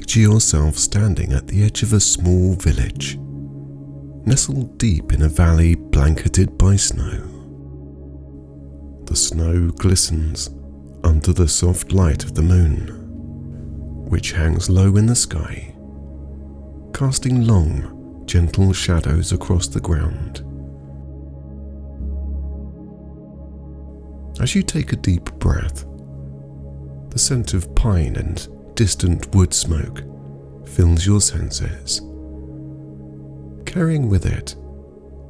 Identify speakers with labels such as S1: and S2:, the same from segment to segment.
S1: Picture yourself standing at the edge of a small village, nestled deep in a valley blanketed by snow. The snow glistens under the soft light of the moon, which hangs low in the sky, casting long, gentle shadows across the ground. As you take a deep breath, the scent of pine and distant wood smoke fills your senses, carrying with it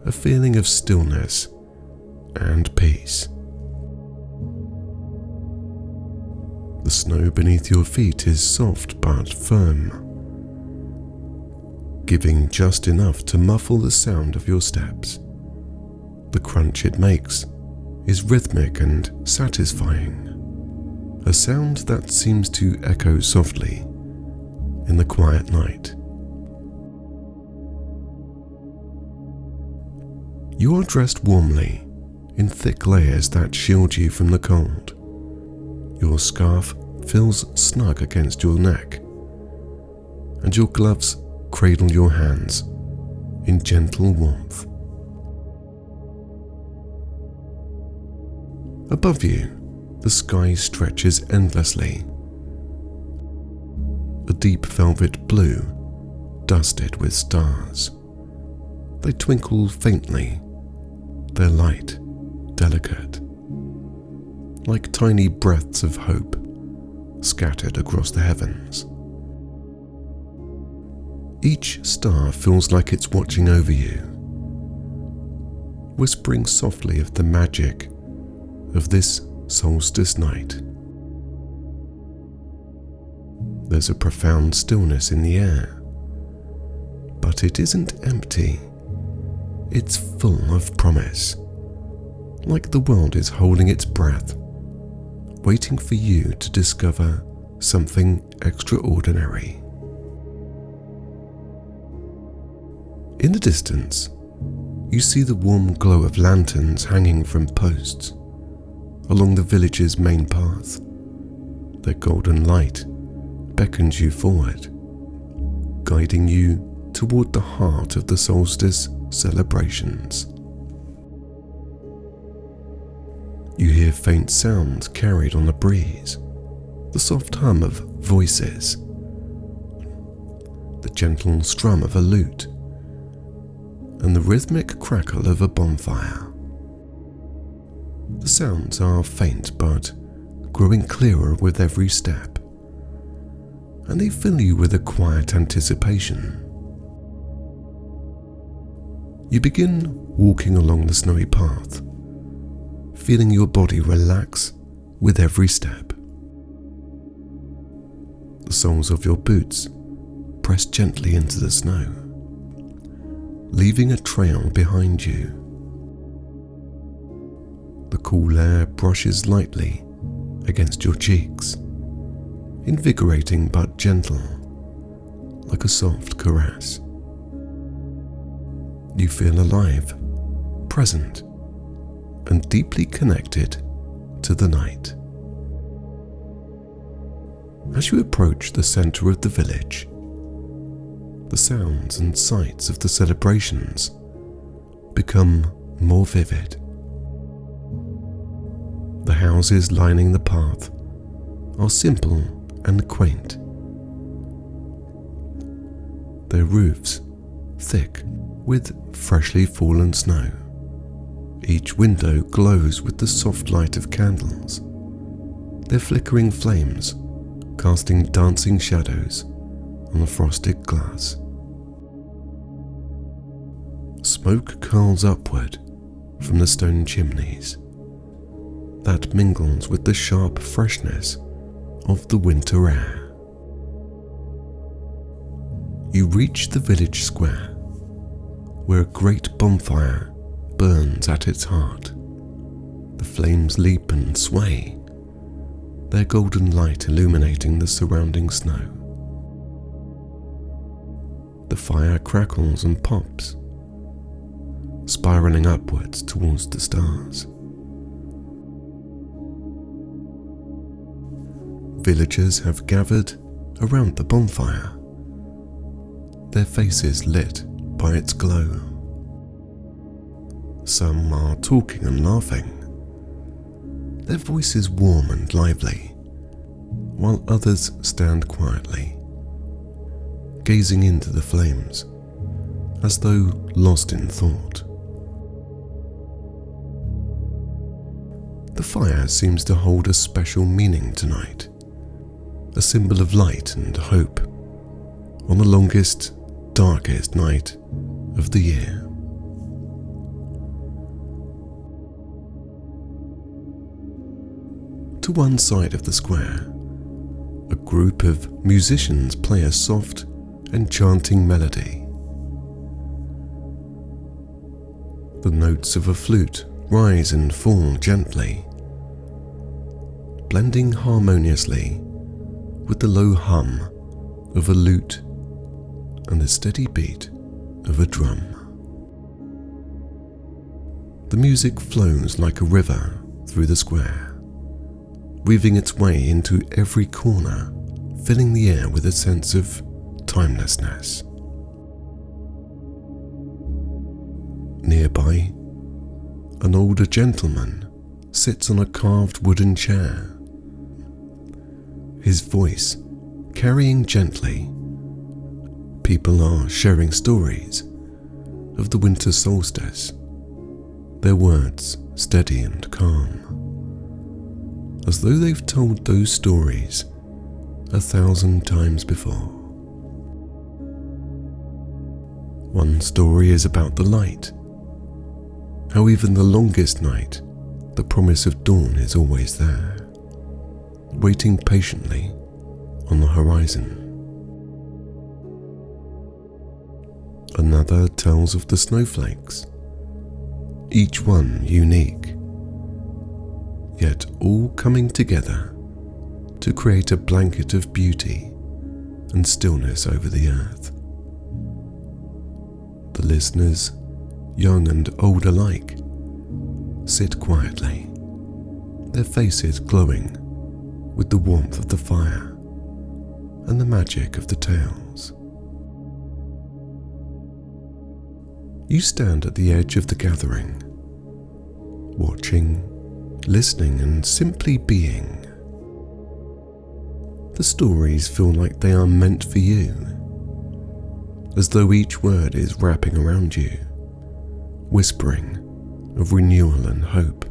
S1: a feeling of stillness and peace. The snow beneath your feet is soft but firm, giving just enough to muffle the sound of your steps. The crunch it makes is rhythmic and satisfying, a sound that seems to echo softly in the quiet night. You are dressed warmly in thick layers that shield you from the cold. Your scarf feels snug against your neck, and your gloves cradle your hands in gentle warmth. Above you, the sky stretches endlessly, a deep velvet blue dusted with stars. They twinkle faintly, their light delicate, like tiny breaths of hope scattered across the heavens. Each star feels like it's watching over you, whispering softly of the magic of this solstice night. There's a profound stillness in the air, but it isn't empty. It's full of promise, like the world is holding its breath, waiting for you to discover something extraordinary. In the distance, you see the warm glow of lanterns hanging from posts along the village's main path. Their golden light beckons you forward, guiding you toward the heart of the solstice celebrations. You hear faint sounds carried on the breeze, the soft hum of voices, the gentle strum of a lute, and the rhythmic crackle of a bonfire. The sounds are faint but growing clearer with every step, and they fill you with a quiet anticipation. You begin walking along the snowy path, feeling your body relax with every step. The soles of your boots press gently into the snow, leaving a trail behind you. The cool air brushes lightly against your cheeks, invigorating but gentle, like a soft caress. You feel alive, present, and deeply connected to the night. As you approach the center of the village, the sounds and sights of the celebrations become more vivid. The houses lining the path are simple and quaint, their roofs thick with freshly fallen snow. Each window glows with the soft light of candles, their flickering flames casting dancing shadows on the frosted glass. Smoke curls upward from the stone chimneys that mingles with the sharp freshness of the winter air. You reach the village square, where a great bonfire burns at its heart. The flames leap and sway, their golden light illuminating the surrounding snow. The fire crackles and pops, spiraling upwards towards the stars. Villagers have gathered around the bonfire, their faces lit by its glow. Some are talking and laughing, their voices warm and lively, while others stand quietly, gazing into the flames as though lost in thought. The fire seems to hold a special meaning tonight, a symbol of light and hope on the longest, darkest night of the year. To one side of the square, a group of musicians play a soft, enchanting melody. The notes of a flute rise and fall gently, blending harmoniously with the low hum of a lute and the steady beat of a drum. The music flows like a river through the square, weaving its way into every corner, filling the air with a sense of timelessness. Nearby, an older gentleman sits on a carved wooden chair, his voice carrying gently. People are sharing stories of the winter solstice, their words steady and calm, as though they've told those stories 1,000 times before. One story is about the light, how even the longest night, the promise of dawn is always there, waiting patiently on the horizon. Another tells of the snowflakes, each one unique, yet all coming together to create a blanket of beauty and stillness over the earth. The listeners, young and old alike, sit quietly, their faces glowing with the warmth of the fire and the magic of the tales. You stand at the edge of the gathering, watching, listening, and simply being. The stories feel like they are meant for you, as though each word is wrapping around you, whispering of renewal and hope,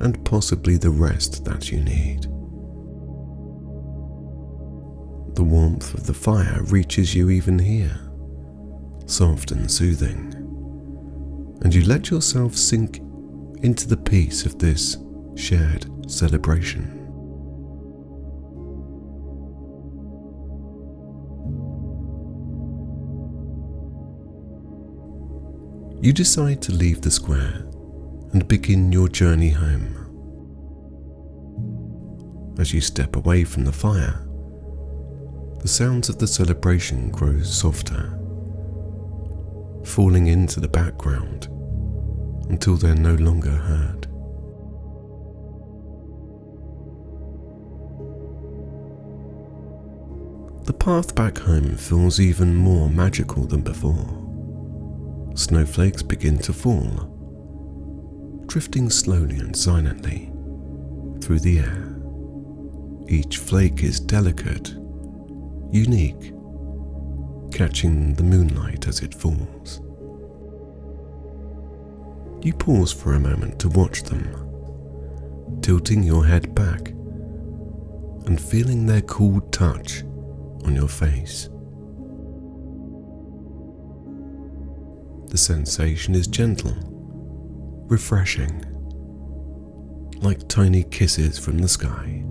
S1: and possibly the rest that you need. The warmth of the fire reaches you even here, soft and soothing, and you let yourself sink into the peace of this shared celebration. You decide to leave the square and begin your journey home. As you step away from the fire, the sounds of the celebration grow softer, falling into the background until they're no longer heard. The path back home feels even more magical than before. Snowflakes begin to fall, drifting slowly and silently through the air. Each flake is delicate, unique, catching the moonlight as it falls. You pause for a moment to watch them, tilting your head back and feeling their cool touch on your face. The sensation is gentle, refreshing, like tiny kisses from the sky.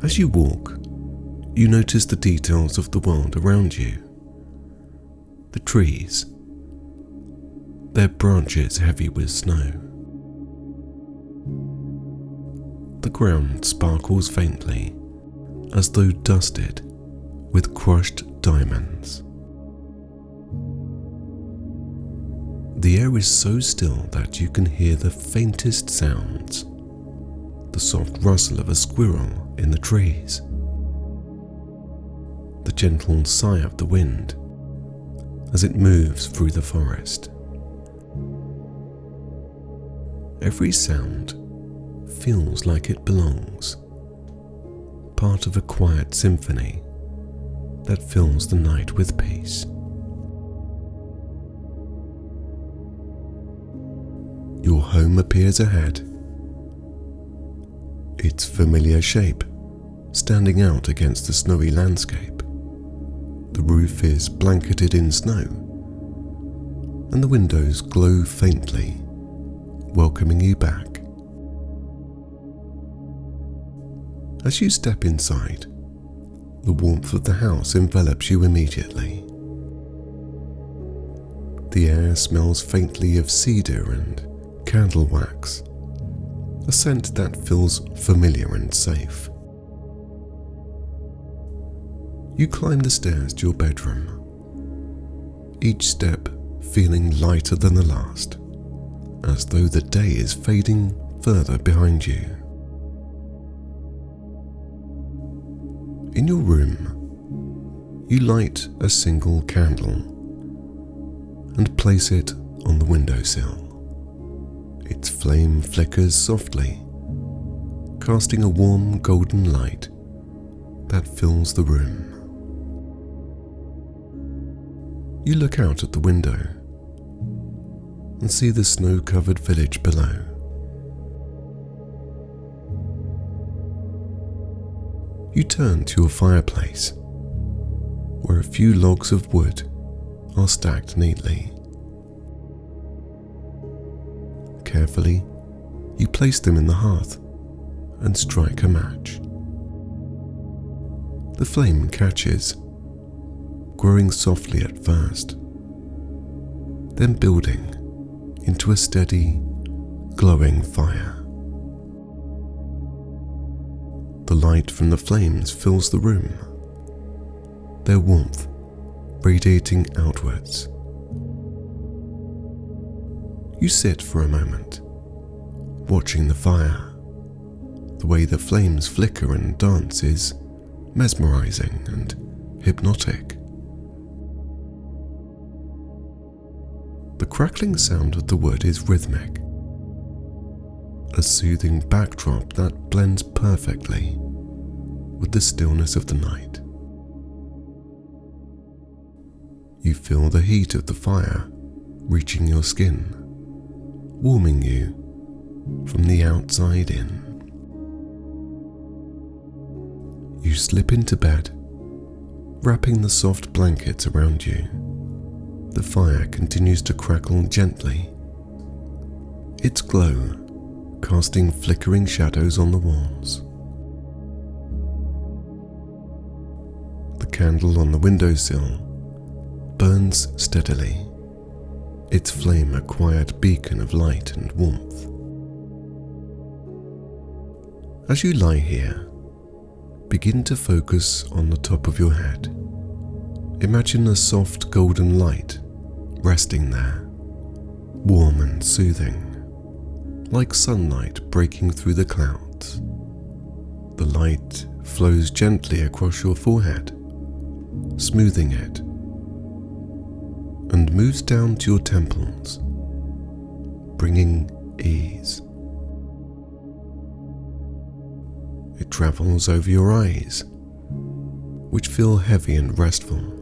S1: As you walk, you notice the details of the world around you. The trees, their branches heavy with snow. The ground sparkles faintly, as though dusted with crushed diamonds. The air is so still that you can hear the faintest sounds the soft rustle of a squirrel in the trees, the gentle sigh of the wind as it moves through the forest. Every sound feels like it belongs, part of a quiet symphony that fills the night with peace. Your home appears ahead, its familiar shape standing out against the snowy landscape. The roof is blanketed in snow, and the windows glow faintly, welcoming you back. As you step inside, the warmth of the house envelops you immediately. The air smells faintly of cedar and candle wax, a scent that feels familiar and safe. You climb the stairs to your bedroom, each step feeling lighter than the last, as though the day is fading further behind you. In your room, you light a single candle and place it on the windowsill. Its flame flickers softly, casting a warm golden light that fills the room. You look out at the window and see the snow-covered village below. You turn to your fireplace, where a few logs of wood are stacked neatly. Carefully, you place them in the hearth and strike a match. The flame catches, growing softly at first, then building into a steady, glowing fire. The light from the flames fills the room, their warmth radiating outwards. You sit for a moment, watching the fire. The way the flames flicker and dance is mesmerizing and hypnotic. The crackling sound of the wood is rhythmic, a soothing backdrop that blends perfectly with the stillness of the night. You feel the heat of the fire reaching your skin, warming you from the outside in. You slip into bed, wrapping the soft blankets around you. The fire continues to crackle gently, its glow casting flickering shadows on the walls. The candle on the windowsill burns steadily, its flame a quiet beacon of light and warmth. As you lie here, begin to focus on the top of your head. Imagine a soft golden light resting there, warm and soothing, like sunlight breaking through the clouds. The light flows gently across your forehead, smoothing it, and moves down to your temples, bringing ease. It travels over your eyes, which feel heavy and restful,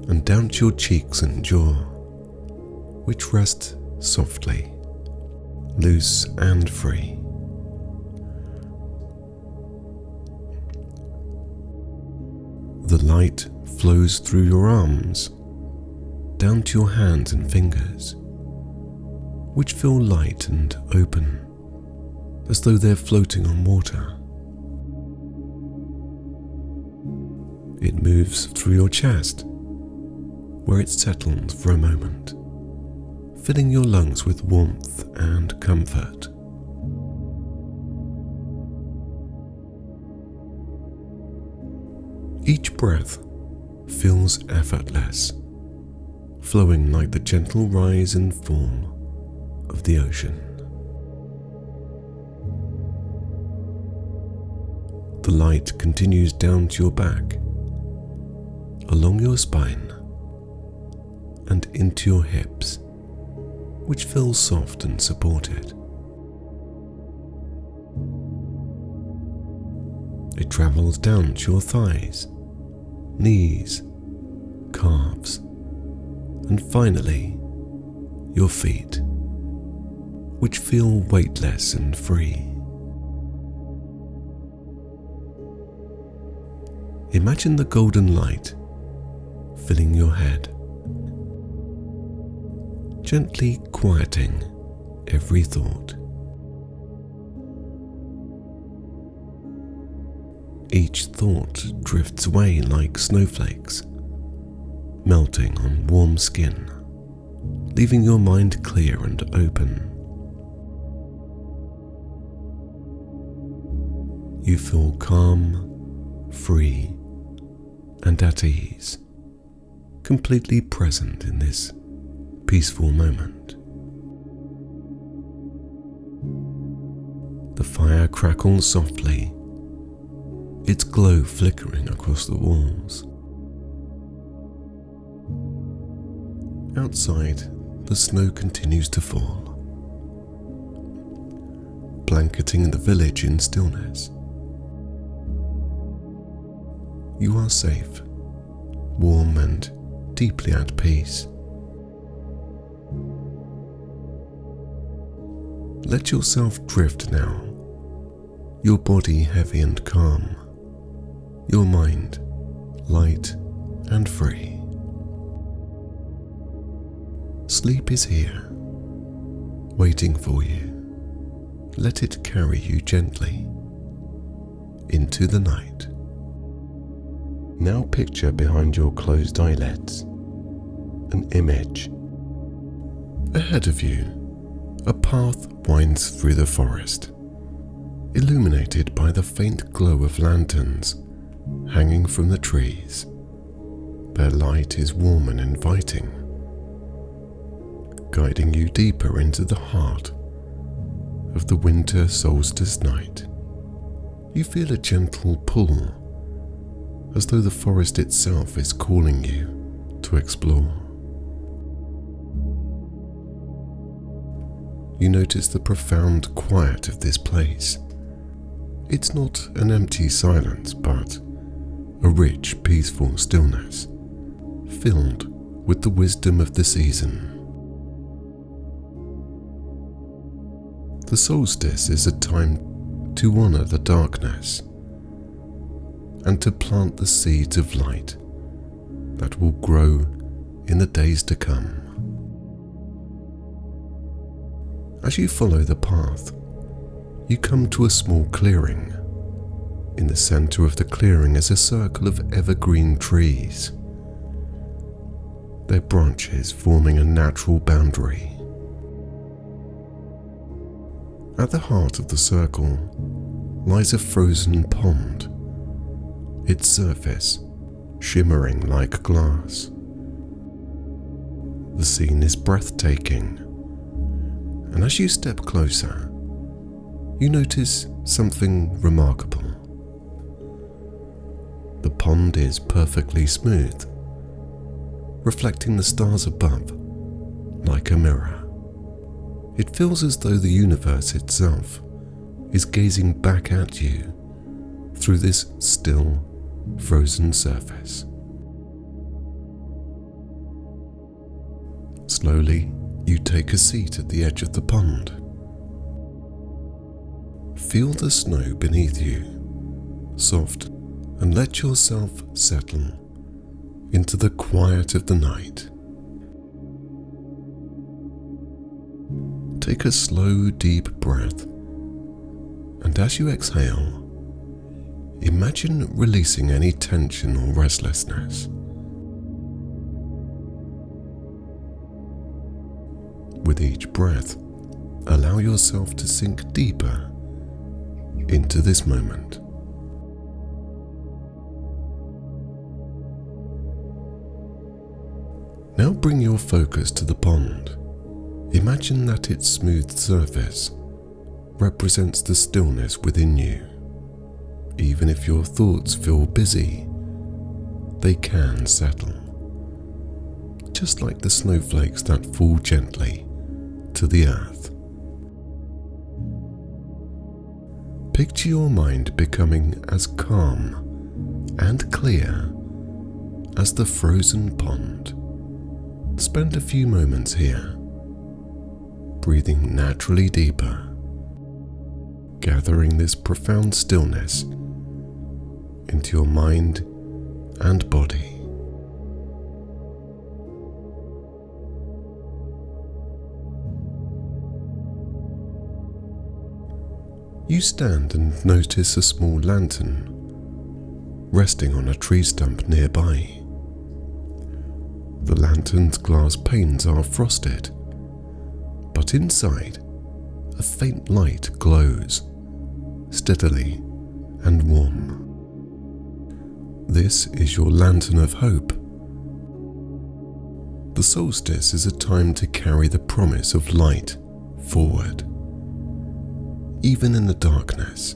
S1: and down to your cheeks and jaw, which rest softly, loose and free. The light flows through your arms, down to your hands and fingers, which feel light and open, as though they're floating on water. It moves through your chest, where it settles for a moment, filling your lungs with warmth and comfort. Each breath feels effortless, flowing like the gentle rise and fall of the ocean. The light continues down to your back, along your spine, and into your hips, which feel soft and supported. It travels down to your thighs, knees, calves, and finally, your feet, which feel weightless and free. Imagine the golden light filling your head, gently quieting every thought. Each thought drifts away like snowflakes, melting on warm skin, leaving your mind clear and open. You feel calm, free, and at ease, completely present in this peaceful moment. The fire crackles softly, its glow flickering across the walls. Outside, the snow continues to fall, blanketing the village in stillness. You are safe, warm and deeply at peace. Let yourself drift now, your body heavy and calm, your mind light and free. Sleep is here, waiting for you. Let it carry you gently into the night. Now picture behind your closed eyelids an image. Ahead of you, a path winds through the forest, illuminated by the faint glow of lanterns hanging from the trees. Their light is warm and inviting, guiding you deeper into the heart of the winter solstice night. You feel a gentle pull, as though the forest itself is calling you to explore. You notice the profound quiet of this place. It's not an empty silence, but a rich, peaceful stillness, filled with the wisdom of the season. The solstice is a time to honor the darkness and to plant the seeds of light that will grow in the days to come. As you follow the path, you come to a small clearing. In the center of the clearing is a circle of evergreen trees, their branches forming a natural boundary. At the heart of the circle lies a frozen pond, its surface shimmering like glass. The scene is breathtaking, and as you step closer, you notice something remarkable. The pond is perfectly smooth, reflecting the stars above like a mirror. It feels as though the universe itself is gazing back at you through this still, frozen surface. Slowly, you take a seat at the edge of the pond. Feel the snow beneath you, soft, and let yourself settle into the quiet of the night. Take a slow, deep breath, and as you exhale, imagine releasing any tension or restlessness. With each breath, allow yourself to sink deeper into this moment. Now bring your focus to the pond. Imagine that its smooth surface represents the stillness within you. Even if your thoughts feel busy, they can settle, just like the snowflakes that fall gently to the earth. Picture your mind becoming as calm and clear as the frozen pond. Spend a few moments here, breathing naturally deeper, gathering this profound stillness into your mind and body. You stand and notice a small lantern resting on a tree stump nearby. The lantern's glass panes are frosted, but inside, a faint light glows, steadily and warm. This is your lantern of hope. The solstice is a time to carry the promise of light forward. Even in the darkness,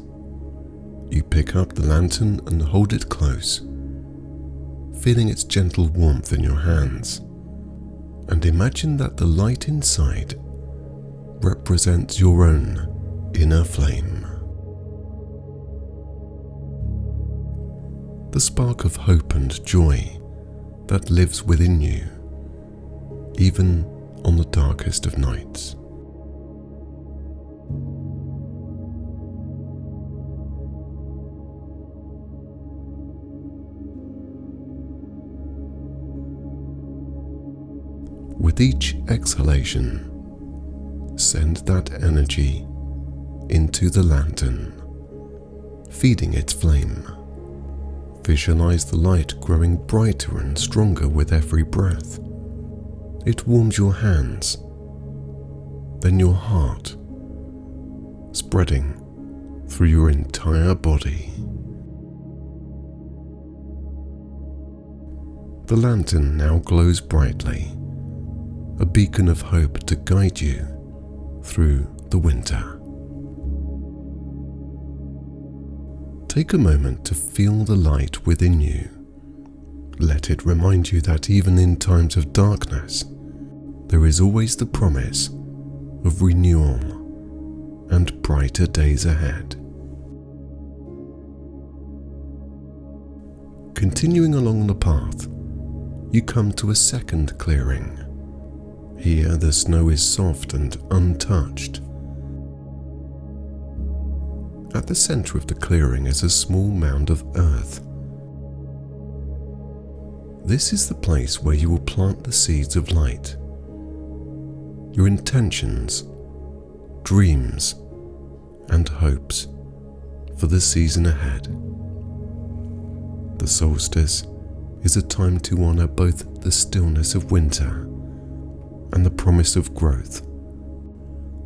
S1: you pick up the lantern and hold it close, feeling its gentle warmth in your hands, and imagine that the light inside represents your own inner flame. The spark of hope and joy that lives within you, even on the darkest of nights. With each exhalation, send that energy into the lantern, feeding its flame. Visualize the light growing brighter and stronger with every breath. It warms your hands, then your heart, spreading through your entire body. The lantern now glows brightly, a beacon of hope to guide you through the winter. Take a moment to feel the light within you. Let it remind you that even in times of darkness, there is always the promise of renewal and brighter days ahead. Continuing along the path, you come to a second clearing. Here the snow is soft and untouched. At the center of the clearing is a small mound of earth. This is the place where you will plant the seeds of light. Your intentions, dreams, and hopes for the season ahead. The solstice is a time to honor both the stillness of winter and the promise of growth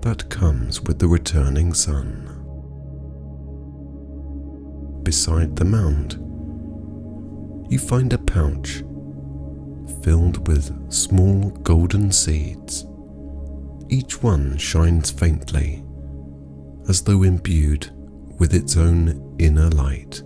S1: that comes with the returning sun. Beside the mound, you find a pouch filled with small golden seeds. Each one shines faintly, as though imbued with its own inner light.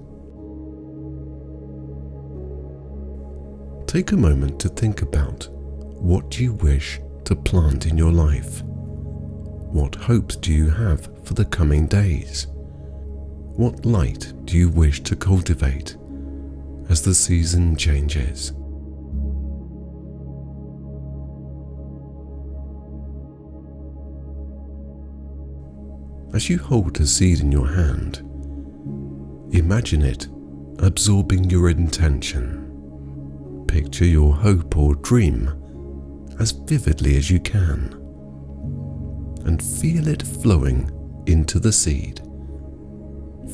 S1: Take a moment to think about what you wish to plant in your life. What hopes do you have for the coming days? What light do you wish to cultivate as the season changes? As you hold a seed in your hand, imagine it absorbing your intention. Picture your hope or dream as vividly as you can, and feel it flowing into the seed,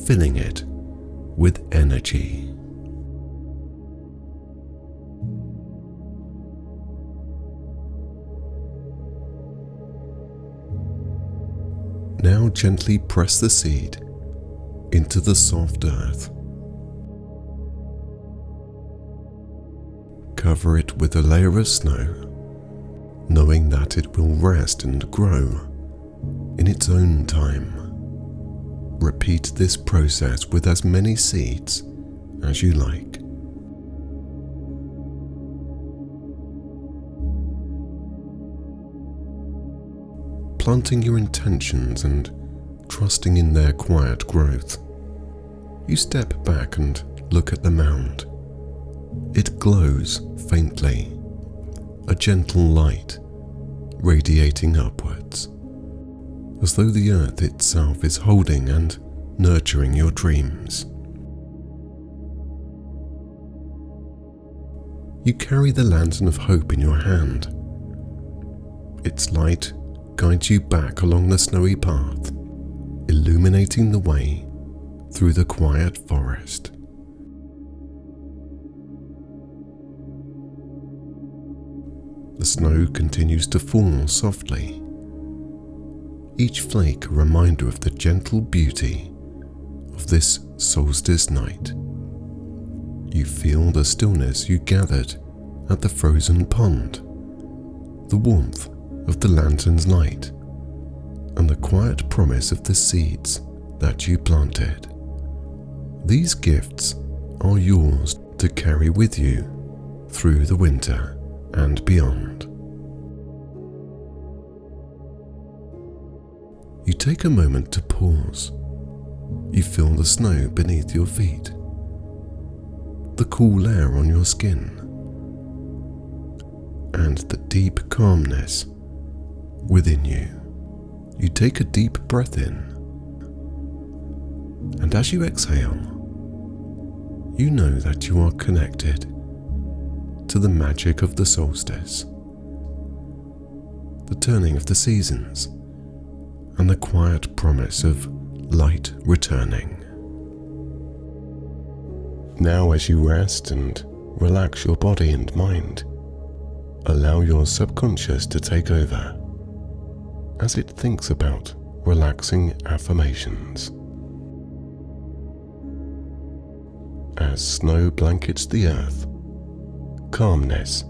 S1: filling it with energy. Now gently press the seed into the soft earth. Cover it with a layer of snow, knowing that it will rest and grow in its own time. Repeat this process with as many seeds as you like. Planting your intentions and trusting in their quiet growth, you step back and look at the mound. It glows faintly, a gentle light radiating upwards, as though the earth itself is holding and nurturing your dreams. You carry the lantern of hope in your hand. Its light guides you back along the snowy path, illuminating the way through the quiet forest. The snow continues to fall softly, each flake a reminder of the gentle beauty of this solstice night. You feel the stillness you gathered at the frozen pond, the warmth of the lantern's light, and the quiet promise of the seeds that you planted. These gifts are yours to carry with you through the winter and beyond. You take a moment to pause. You feel the snow beneath your feet, the cool air on your skin, and the deep calmness within you. You take a deep breath in, and as you exhale, you know that you are connected to the magic of the solstice, the turning of the seasons, and the quiet promise of light returning. Now, as you rest and relax your body and mind, allow your subconscious to take over as it thinks about relaxing affirmations. As snow blankets the earth, calmness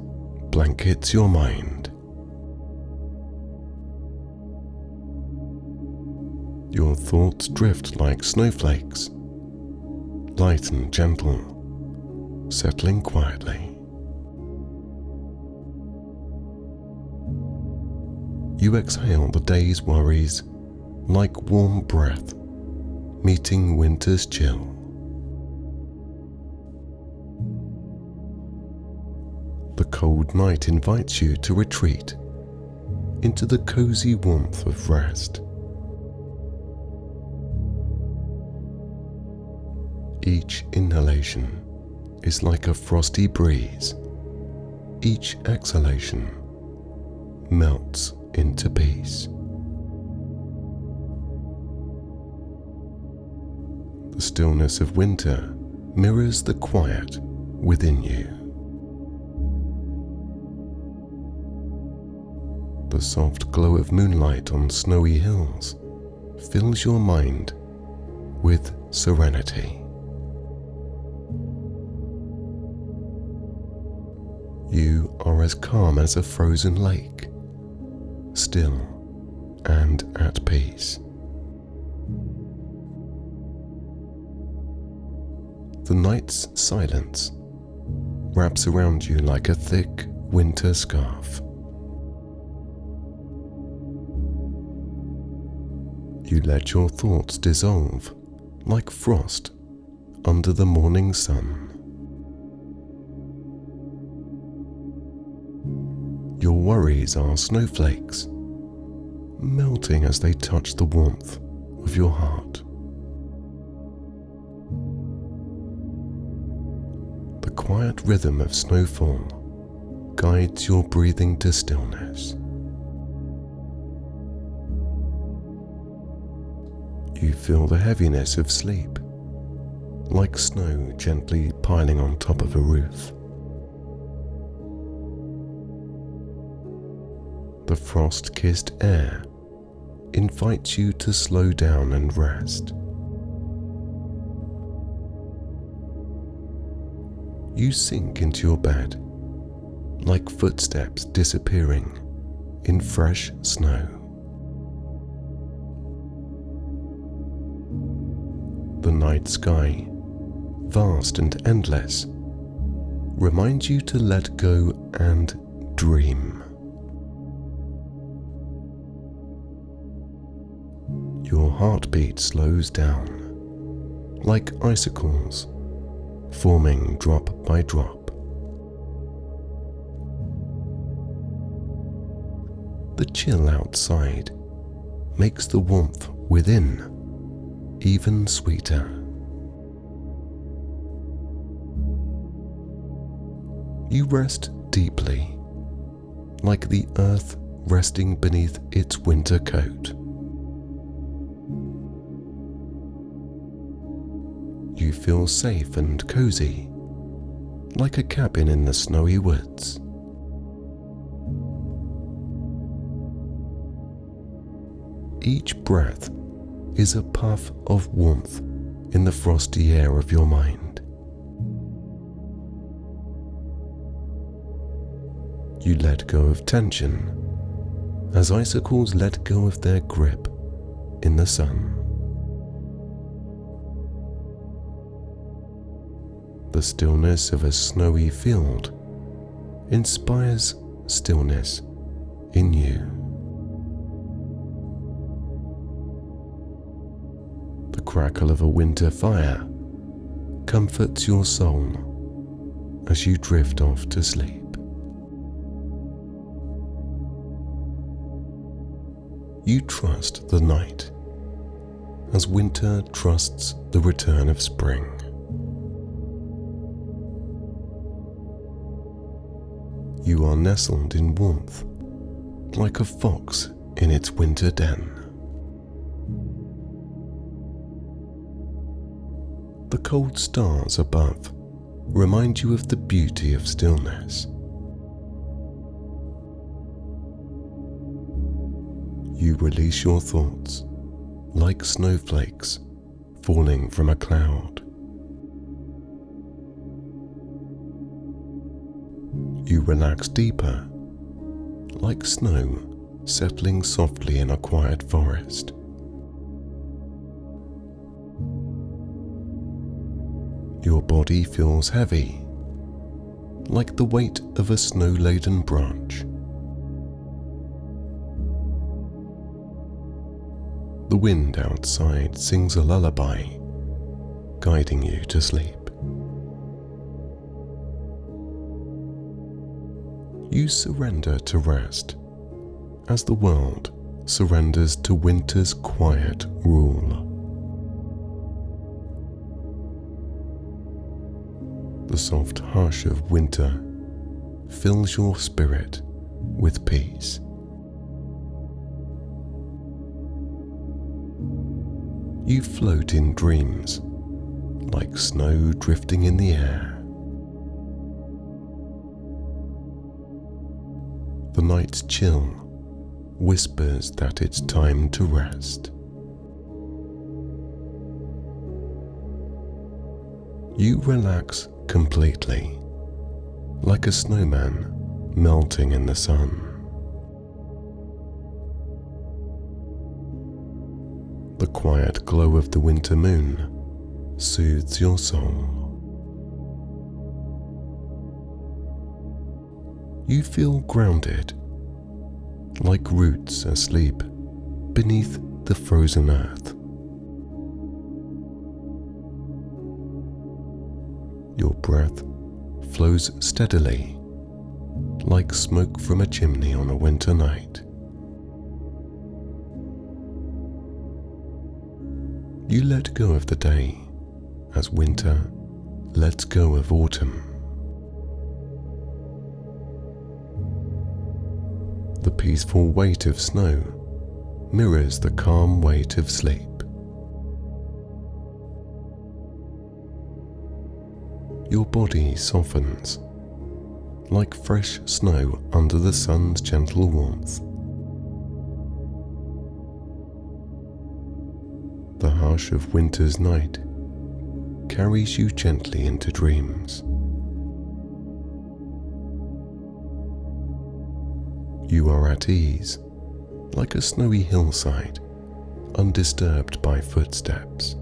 S1: blankets your mind. Your thoughts drift like snowflakes, light and gentle, settling quietly. You exhale the day's worries like warm breath meeting winter's chill. The cold night invites you to retreat into the cozy warmth of rest. Each inhalation is like a frosty breeze. Each exhalation melts into peace. The stillness of winter mirrors the quiet within you. The soft glow of moonlight on snowy hills fills your mind with serenity. You are as calm as a frozen lake, still and at peace. The night's silence wraps around you like a thick winter scarf. You let your thoughts dissolve like frost under the morning sun. Your worries are snowflakes, melting as they touch the warmth of your heart. The quiet rhythm of snowfall guides your breathing to stillness. You feel the heaviness of sleep, like snow gently piling on top of a roof. The frost-kissed air invites you to slow down and rest. You sink into your bed, like footsteps disappearing in fresh snow. night sky, vast and endless, reminds you to let go and dream. Your heartbeat slows down, like icicles, forming drop by drop. The chill outside makes the warmth within even sweeter. You rest deeply, like the earth resting beneath its winter coat. You feel safe and cozy, like a cabin in the snowy woods. Each breath is a puff of warmth in the frosty air of your mind. You let go of tension as icicles let go of their grip in the sun. The stillness of a snowy field inspires stillness in you. The crackle of a winter fire comforts your soul as you drift off to sleep. You trust the night as winter trusts the return of spring. You are nestled in warmth, like a fox in its winter den. The cold stars above remind you of the beauty of stillness. You release your thoughts like snowflakes falling from a cloud. You relax deeper, like snow settling softly in a quiet forest. Your body feels heavy, like the weight of a snow-laden branch. The wind outside sings a lullaby, guiding you to sleep. You surrender to rest as the world surrenders to winter's quiet rule. The soft hush of winter fills your spirit with peace. You float in dreams, like snow drifting in the air. The night's chill whispers that it's time to rest. You relax completely, like a snowman melting in the sun. The quiet glow of the winter moon soothes your soul. You feel grounded, like roots asleep beneath the frozen earth. Your breath flows steadily, like smoke from a chimney on a winter night. You let go of the day as winter lets go of autumn. The peaceful weight of snow mirrors the calm weight of sleep. Your body softens, like fresh snow under the sun's gentle warmth. The hush of winter's night carries you gently into dreams. You are at ease, like a snowy hillside, undisturbed by footsteps.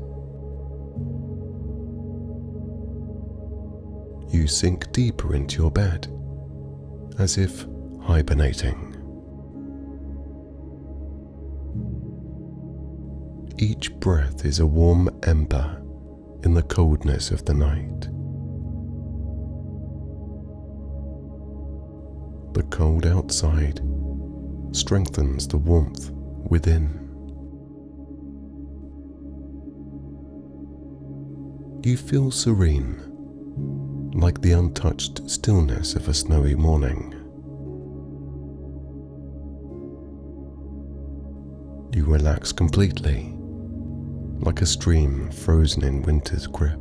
S1: You sink deeper into your bed, as if hibernating. Each breath is a warm ember in the coldness of the night. The cold outside strengthens the warmth within. You feel serene, like the untouched stillness of a snowy morning. You relax completely, like a stream frozen in winter's grip.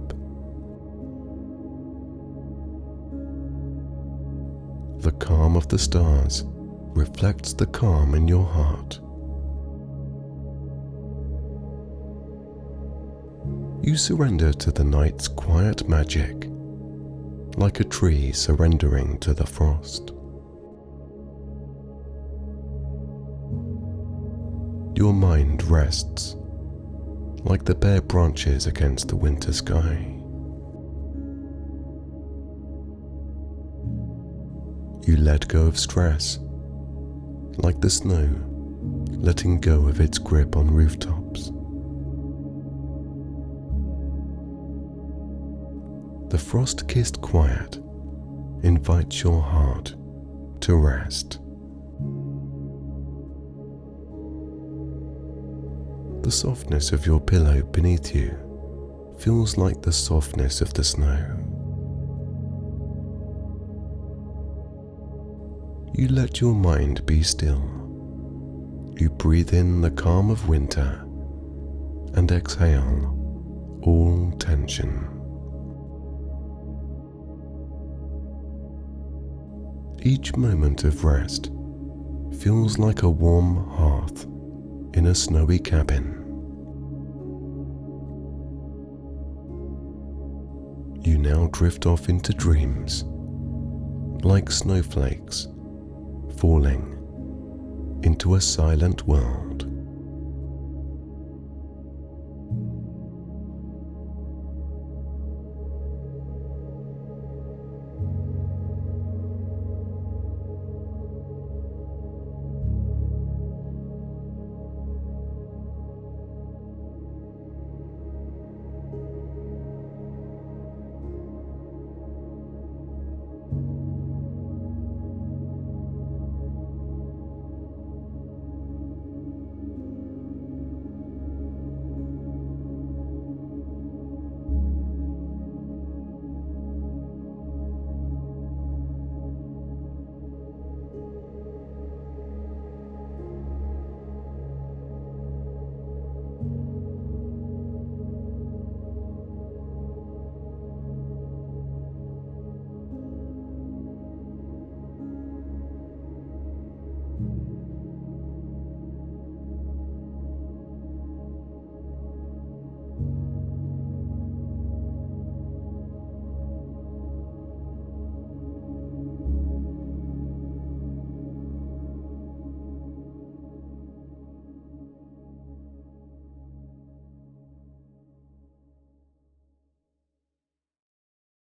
S1: The calm of the stars reflects the calm in your heart. You surrender to the night's quiet magic, like a tree surrendering to the frost. Your mind rests, like the bare branches against the winter sky. You let go of stress, like the snow letting go of its grip on rooftops. The frost-kissed quiet invites your heart to rest. The softness of your pillow beneath you feels like the softness of the snow. You let your mind be still. You breathe in the calm of winter and exhale all tension. Each moment of rest feels like a warm hearth in a snowy cabin. You now drift off into dreams, like snowflakes falling into a silent world.